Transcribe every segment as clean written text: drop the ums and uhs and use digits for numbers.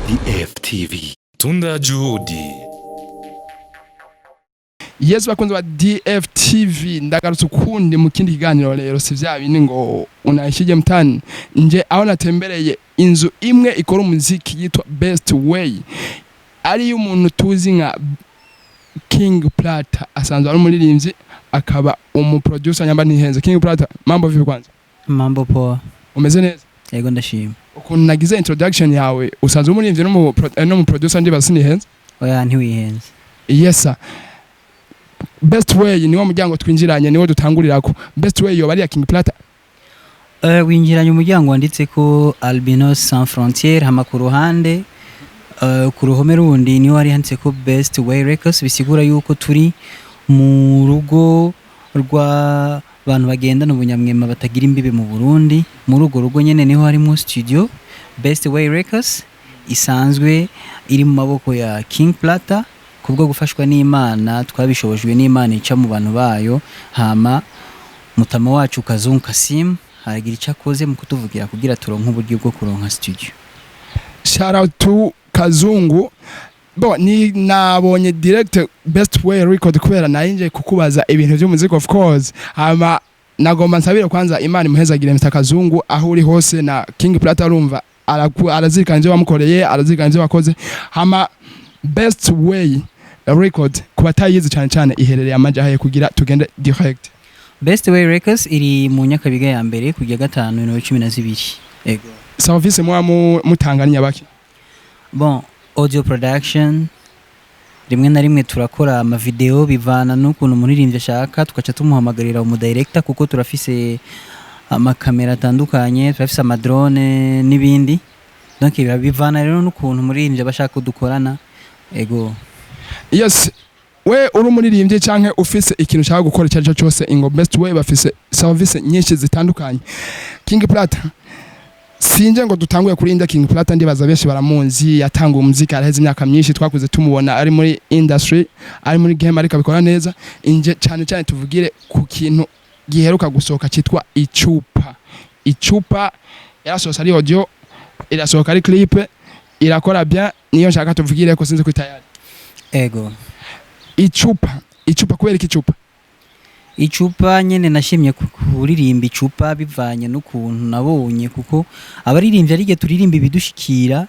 DFTV. Tunda juhudi. Yes bakunze ba DFTV ndagarutse ukundi mu kindi kiganiro rero si vya bindi ngo unayishije mtani nje aho natembereye inzu imwe ikora umuziki yitwa Best Way ari umuntu tuzi nka King Plata asanzwe ari umuririmbyi akaba umuproducer nyamba nihenze. King Plata, mambo vipi kwanza? Mambo poa. Umeze neza? Yego ndashima. Ukuntu nagize introduction yawe usanzwe umuririmbyi no mu producer ndi basi nihenze? Oya ntiwihenze. Yes sir. Best Way niwo muryango twinjiranye niwo dutangurirako. Best Way yo bari ya King Plata. Winjiranye umuryango wanditse ko Albinos Sans Frontières hama ku ruhande ku ruhome rundi niwo ari handitse ko Best Way Records bisigura yuko turi mu rugo rwa abantu bagenda n'ubunyamwema batagira imbibe mu Burundi. Muri urwo rugo nyene niho harimo studio Best Way Records isanzwe iri mu maboko ya King Plata kubwo gufashwa n'Imana twabishobojwe n'Imana ica mu bantu bayo hama mutama wacu Kazungu Kasim haragira icakoze mu kutuvugira kugira turonka uburyo bwo kuronka studio. Shout out to Kazungu. Bo ni nabonye direct Best Way Record kubera narinje kukubaza ibintu by'umuziki of course hama nagomba nsabire kwanza Imana imuhezagire Mr Kazungu aho uri hose na King Plata urumva arazikanje wamukoreye arazikanje wakoze hama Best Way Record kubatayizi cyane iherereye amajahaye kugira tugende direct. Best Way Records iri mu Nyakabiga ya mbere kujya 5/12. Ego. Service mwa mutanganya baki? Bon, audio production rimwe na rimwe turakora ama video bivana n'ukuntu umuririmbyi ashaka tukaca tumuhamagarira umu director kuko turafise ama kamera atandukanye turafise ama drone n'ibindi donc bivana rero n'ukuntu umuririmbyi abashaka kudukorana. Ego. Yes, we uri umuririmbyi canke ufise ikintu ushaka gukora cyari cyo cyose ingo Best Way bafise service nyinshi zitandukanye. King Plata sinje ngo dutanguye kurinda King Plata ndibaza benshi baramunzi yatanga umuziki araheze imyaka myinshi twakuze tumubona ari muri industry ari muri game ariko abikora neza inje cyane tuvugire ku kintu giheruka gusohoka cyitwa ICUPA yarasohoka ari audio irasohoka ari clip irakora bien niyo nshaka tuvugire ko sinzi kwitayari. Ego. ICUPA kubera ICUPA? ICUPA nyene nashimye kuririmba ICUPA bivanye n'ukuntu nabonye kuko abaririmbye ari gihe turirimba ibidushikira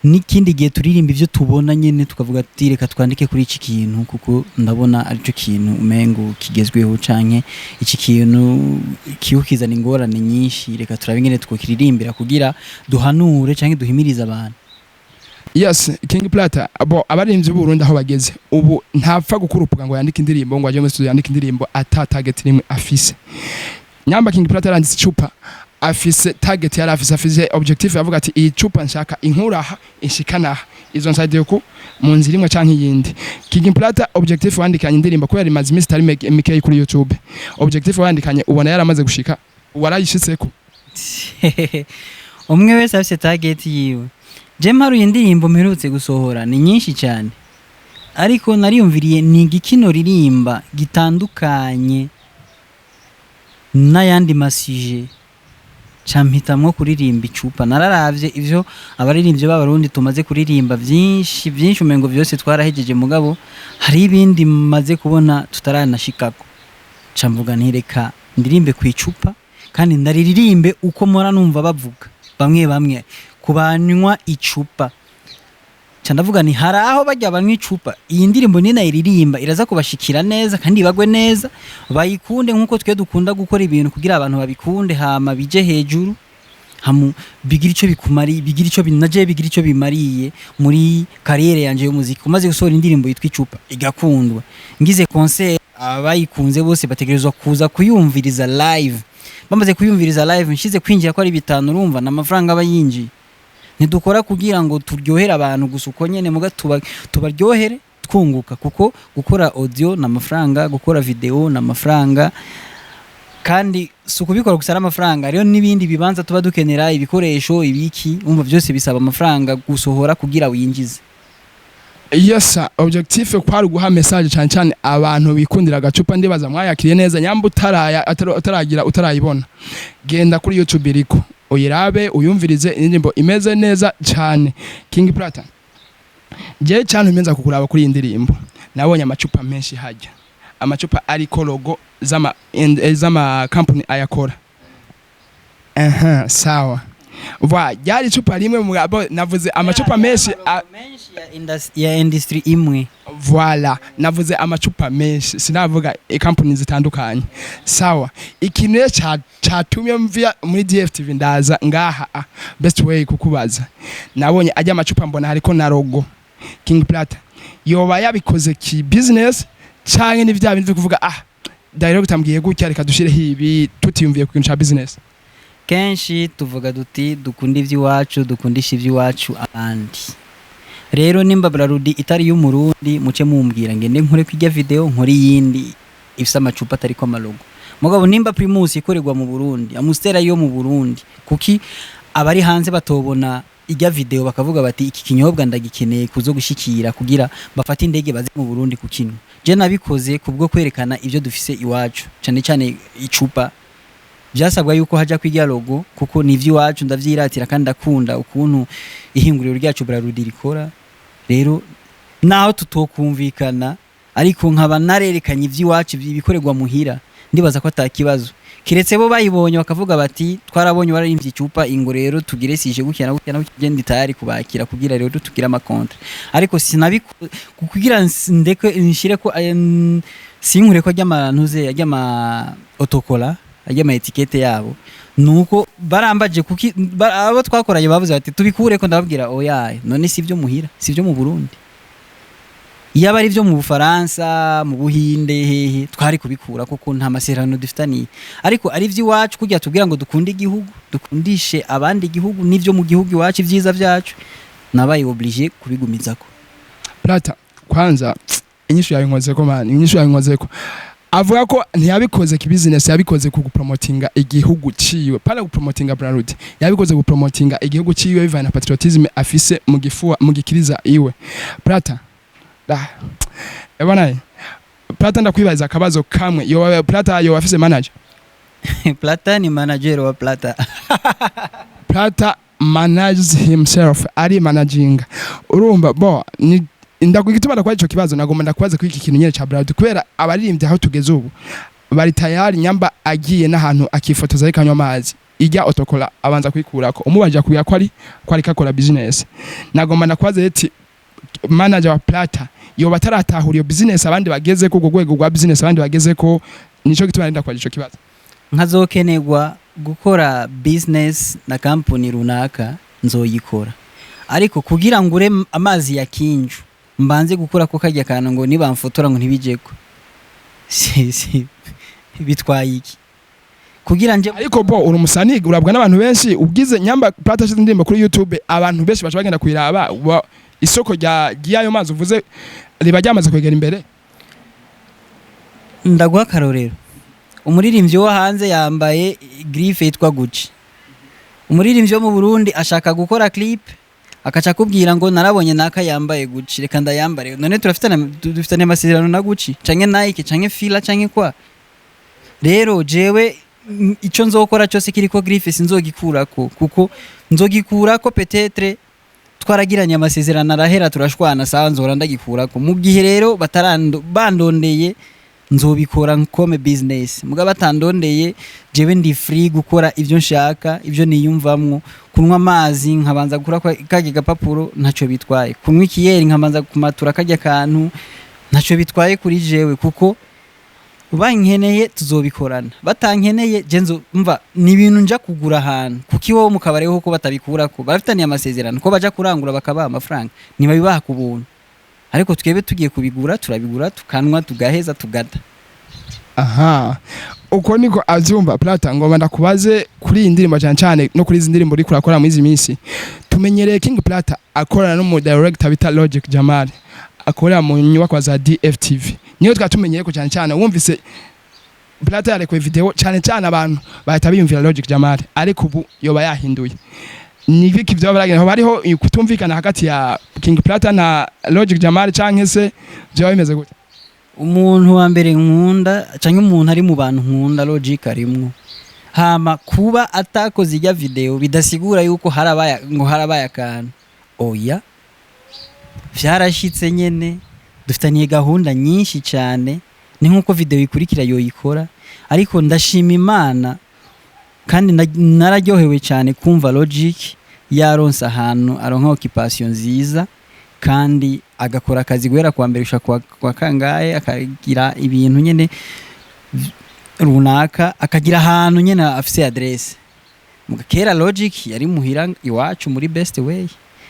n'ikindi gihe turirimba ivyo tubona nyene tukavuga ati reka twandike kuri iki kintu kuko ndabona ari cyo kintu umengo kigezweho canke iki kintu kiyukizana ingorane nyinshi reka turabingene twokiririmbira kugira duhanure canke duhimiriza abantu. Yes, King Plata abo abarinzi b'Uburundi aho bageze ubu ntapfa gukurupuka ngo yandike indirimbo ngo aje mu studio yandike indirimbo ata target rimwe afise. Nyamba King Plata yanditse ICUPA afise target yari afise objective yavuga ati iyi ICUPA nshaka inkuraha inshikana izo nsade ko mu nzira imwe canke yindi. King Plata objective wandikanye indirimbo ko yari mazi Mr MK kuri YouTube. Objective wandikanye ubona yaramaze gushika warayishitseko. Umwe wese afise target yiwe. Jemaru indirimbo mperutse gusohora ni nyinshi cyane ariko nariyumviriye ni igikino ririmba gitandukanye n'ayandi masije campitamwo kuririmba ICUPA. Nararavye ivyo abaririmbye b'Abarundi tumaze kuririmba byinshi umengo byose twarahejeje mugabo hari ibindi maze kubona tutaranashikako camvuga ntireka ndirimbe ku ICUPA kandi ndaririmbe uko mora numva bavuga bamwe kubanywa ICUPA candavuga ni haraho bajya banywa ICUPA iyi ndirimbo nina iririmba iraza kubashikira neza kandi bagwe neza bayikunde nkuko twe dukunda gukora ibintu kugira abantu babikunde hama bije hejuru hamu bigira ico bikumari bigira ico binaje bigira ico bimariye muri carrière yanje yo muziki umaze gusohora indirimbo yitwa ICUPA igakundwa ngize concert abayikunze bose bategerezwa kuza kuyumviriza live bamaze kuyumviriza live nshize kwinjira ko ari bitanu urumva n'amafaranga abayinji ntidukora kugira ngo turyohere abantu gusuko nyene muga tubaryohere twunguka kuko gukora audio n'amafaranga gukora video n'amafaranga kandi sukubikora gusara amafaranga rero nibindi bibanza tuba dukenera ibikoresho ibiki umva byose bisaba amafaranga gusohora kugira winjize. Yes, objective kwari guha message cyane abantu bikundira agacupa ndibaza mwayakiriye neza nyamba utaragira utarayibona genda kuri YouTube iriko uyirabe uyumvirize indirimbo imeze neza cyane. King Plata je cyane umenza kukuraba kuri indirimbo nabonye amacupa menshi hajya amacupa ariko logo zama company ayakora sawa yari icupa rimwe mugabo navuze amacupa menshi ya industry imwe voilà navuze amacupa menshi sinavuga company zitandukanye sawa ikintu cyatumye mvia muri DFTV ndaza ngaha best way kukubaza nabonye ajya amacupa mbona hariko na logo King Plata yoba yabikoze ki business canke ni vya bintu kuvuga direct ambwiye gutya reka dushireho ibi tutiyumviye ku kintu ca business. Kenshi tuvuga duti dukunda ivy'iwacu dukundisha ivy'iwacu abandi. Rero nimba Brarudi itari y'umurundi muce mumbwira ngende nkore kwijya video nkori yindi ifisa amacupa atari ko amalogo. Mugabo nimba Primus ikorerwa mu Burundi, Amustera yo mu Burundi, kuki abari hanze batobona ijya video bakavuga bati iki kinyobwa ndagikeneye kuzo gushikira kugira bafata indege baze mu Burundi kukinwa. Je nabikoze kubwo kwerekana ivyo dufise iwacu, cyane cyane icupa byasabwa yuko haja kwiga logo kuko ni ivy'iwacu ndavyiratira kandi akunda ukuntu ihinguriro ryacu Brarudi rikora. Rero naho tutokumvikana ariko nkaba narerekanye ivy'iwacu bikorerwa muhira ndibaza ko atakibazo kiretse bo bayibonye bakavuga bati twarabonye wararimvye icupa ingo rero tugiresije gukena genda tayari kubakira kugira rero tugira amakontra ariko kugira ndeke nshire ko sinkure ko ry'amantuze ry'ama autocola ajya etikete yabo nuko barambaje kuki abo twakoranye bavuze bati tubikure ko ndababwira oya none sivyo muhira sivyo mu Burundi yaba ari byo mu Bufaransa mu Buhinde hehe twari kubikura kuko nta maserano dufitaniye ariko ari ivy'iwacu kugira tubwira ngo dukunde igihugu dukundishe abandi igihugu nivyo mu gihugu iwacu ivyiza vyacu nabaye obligé kubigumizako. Plata kwanza inyishu yabinkoze ko man inyishu yabinkoze ko avuga ko ntiyabikoze ki business yabikoze ku gupromotinga igihugu ciwe pana gupromotinga Brarudi yabikoze gupromotinga igihugu ciwe biva na patriotism afise mu gifuwa mu gikiriza iwe. Plata ebona Plata ndakwibaza akabazo kamwe yo Plata yo afise manager Plata ni manager wa Plata Plata manages himself ari managing urumva bo ni ndakugituma kwa ico kibazo nagomba ndakwaza kwiki kintu nyene ca Brarudi kubera abaririmbye aho tugeze ubu bari tayari nyamba agiye n'ahantu akifotoza rekanywa amazi ijya autocola abanza kwikurako umubaje kuya ko ari kakora business nagomba ndakwaza eti manager wa Plata yo bataratahuriye business abandi bageze ko gugwego gwa business abandi bageze ko nico gituma nenda kwa ico kibazo nkazokenegwa gukora business na company runaka nzoyikora ariko kugira ngure amazi ya Kinju mbanze gukora ko kajya kana ngo nibamfotora ngo ntibijeko bitwaye iki kugira nje ariko bo uri umusani urabwa n'abantu benshi ugize nyamba Plata shize ndimba kuri YouTube abantu benshi bacha bagenda kwiraba isoko ryayo mazi uvuze riba ryamaze kwegera imbere. Ndaguha karorero umuririmbyi wo hanze yambaye grife yitwa Gucci umuririmbyi wo mu Burundi ashaka gukora clip akaca kubwira ngo narabonye naka yambaye Gucci reka ndayambare none dufitane amasezerano na Gucci canke Nike canke Fila canke kwa rero jewe ico nzokora cyose kiriko grife sinzogikurako kuko nzogikurako peut-être twaragiranye amasezerano arahera turashwana sawa nzora ndagikurako mu gihe rero bandondeye nzobikora nkome business muga batandondeye jewe ndi free gukora ivyo nshaka ivyo niyumvamwo kunwa amazi nkabanza gukura kage gapapuro ntaco bitwaye kunwa ikiyeri nkabanza kumatura kajya kantu ntaco bitwaye kuri jewe kuko bankeneye tuzobikorana batankeneye jenzo mva ni ibintu nja kugura ahantu kuki wowe mukabareho ko batabikurako bafitaniye amasezerano ko baja kurangura bakaba amafaranga niba bibaha kubuntu ariko twebe tugiye kubigura turabigura tukanwa tugaheza tugata. Aha uko niko avyumva Plata ngoma ndakubaze kuri indirimbo cyane no kuri izindirimbo uri kurakora mu izi minsi tumenyereye King Plata akorana no mu director bita Logic Jamal akorera mu nyubako za DFTV niyo twatumenyeye ko cyane wumvise Plata yare ku video cyane abantu bahita biyumvira Logic Jamal ariko ubu yoba yahinduye ni viki byo baragenda bariho kutumvikana hagati ya King Plata na Logic Jamal canke se byo bimeze gute umuntu wa mbere nkunda canke umuntu ari mu bantu nkunda Logic arimwo hama kuba atakoze ijya video bidasigura yuko harabaye akantu oya vyarashitse nyene dufitaniye gahunda nyinshi cyane ni nkuko video ikurikira yoyikora ariko ndashima Imana kandi nararyohewe cyane kumva Logic yaronsa ahantu aronka occupation nziza kandi agakora akazi guhera kwa mbere kwa kangaye akagira ibintu nyene runaka akagira ahantu nyene afise adresse mugakera Logic yari muhira iwacu muri Best Way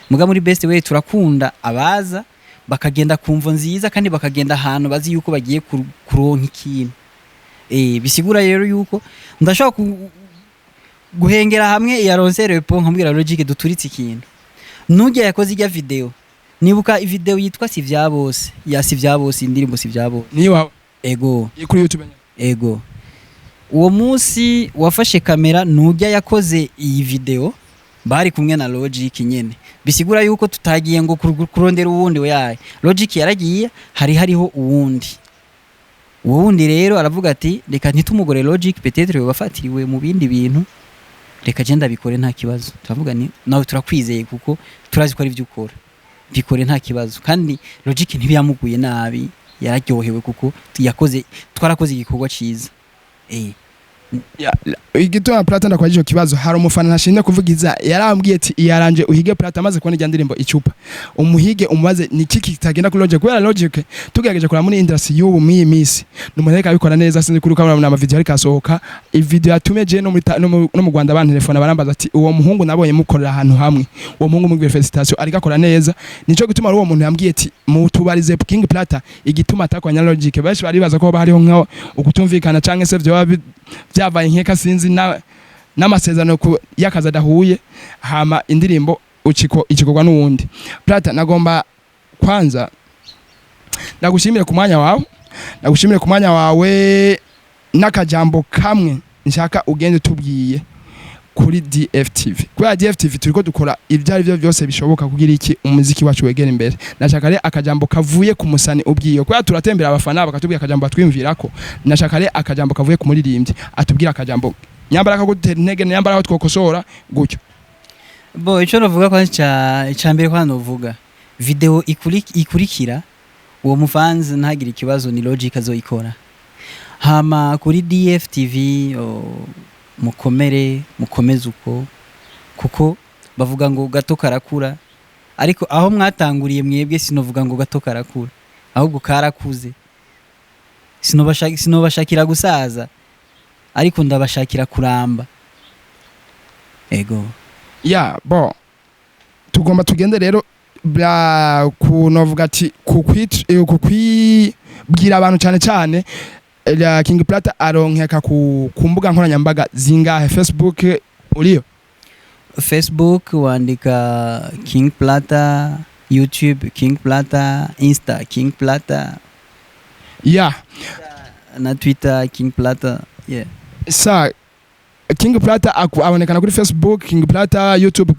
muri Best Way turakunda abaza bakagenda kumvo nziza kandi bakagenda ahantu bazi yuko bagiye kuronka ikintu bisigura rero yuko ndashaka guhengera hamwe yaronse repo nkambwira Logic duturitse ikintu nujya yakoze ijya video nibuka video yitwa Sivyabose ya Sivyabose indirimbo Sivyabose niwa ego kuri YouTube ego uwo munsi wafashe kamera nujya yakoze iyi video bari kumwe na Logic nyene bisigura yuko tutagiye ngo kurondera uwundi yaye Logic yaragiye hariho uwundi rero aravuga ati reka ntitumugore Logic peut-être bafatiriwe mu bindi bintu reka genda bikore nta kibazo turavuga ni nawe turakwizeye kuko turazi ko ari byo ukora bikore nta kibazo kandi Logic ntibiyamuguye nabi yararyohewe kuko twarakoze igikorwa ciza igituma Plata ndakwaje kibazo hari umufana ntashinde kuvugiza yarambwiye ati yaranje uhige Plata amaze kubona ijya ndirimbo ICUPA umuhige umubaze ni kiki kitagenda kuri Logic kubera Logic tugerageje kora muri industry y'ubu miyi misi numuntu abikora neza sinzi kuri kamera ama video ariko asohoka video yatumeje no mu Rwanda abantu telefone barambaza ati uwo muhungu nabonye mukorera ahantu hamwe uwo muhungu mu felicitation ariko akora neza nico gituma uwo muntu yambwiye ati mutubarize King Plata igituma atakwanya Logic bashi baribaza ko hariho nka ukutumvikana canke se byavaye nkeka sinzi n'amasezerano y'akazi adahuye hama indirimbo ikikorwa n'uwundi Plata nagomba kwanza nagushimire ku mwanya wawe n'akajambo kamwe nshaka ugende tubwiye kuri DFTV kwa DFTV turiko dukora ivyari byo byose bishoboka kugira iki umuziki wacu wegera imbere nashaka re akajambo kavuye ku musani ubwiyo kwa turatembera abafana bakatubwira akajambo batwimvirako nashaka re akajambo kavuye ku muririmbyi atubwira akajambo nyambara akagutera intege nyambara aho twokosora gutyo ico novuga kwa icambere kwa novuga video ikurikira uwo mufanzi ntagira ikibazo ni Logic azoyikora hama kuri DFTV mukomeze uko kuko bavuga ngo gato karakura ariko aho mwatanguriye mwebwe sinovuga ngo gato karakura ahubwo karakuze sinobashakira gusaza ariko ndabashakira kuramba ego tugomba tugende rero kunovuga ati kukwibwira abantu cyane King Plata aronkeka ku mbuga nkoranyambaga zingahe Facebook uriyo Facebook wandika King Plata YouTube King Plata Insta King Plata na Twitter King Plata King Plata abonekana kuri Facebook King Plata YouTube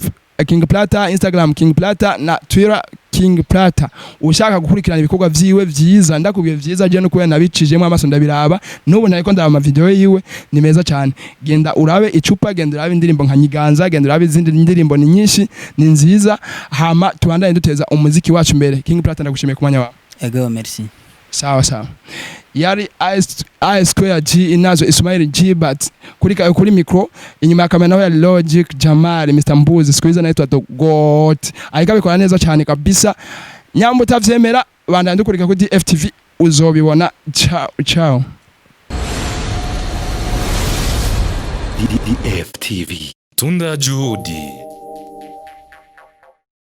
King Plata Instagram King Plata na Twitter King Plata ushaka gukurikirana ibikorwa vyiwe vyiza ndakubwiye vyiza je no kuba nabicijemo amaso ndabiraba nubu nariko ndaba ama video yiwe ni meza cyane genda urabe ICUPA genda urabe indirimbo nka Nyiganza genda urabe izindi ndirimbo ni nyinshi ni nziza hama tubandanye duteza umuziki wacu mbere King Plata ndagushimiye kumanya wawe ego merci sawa yari I square G inazo Ismail G but kuri micro inyuma ya kamera nawe yari Logic Jamal Mr Mbuzi squeeze naitwa Got ayikabikora neza cyane kabisa nyambo tavyemera bandanye dukurika kuri FTV uzobibona ciao FTV Tunda Juhudi.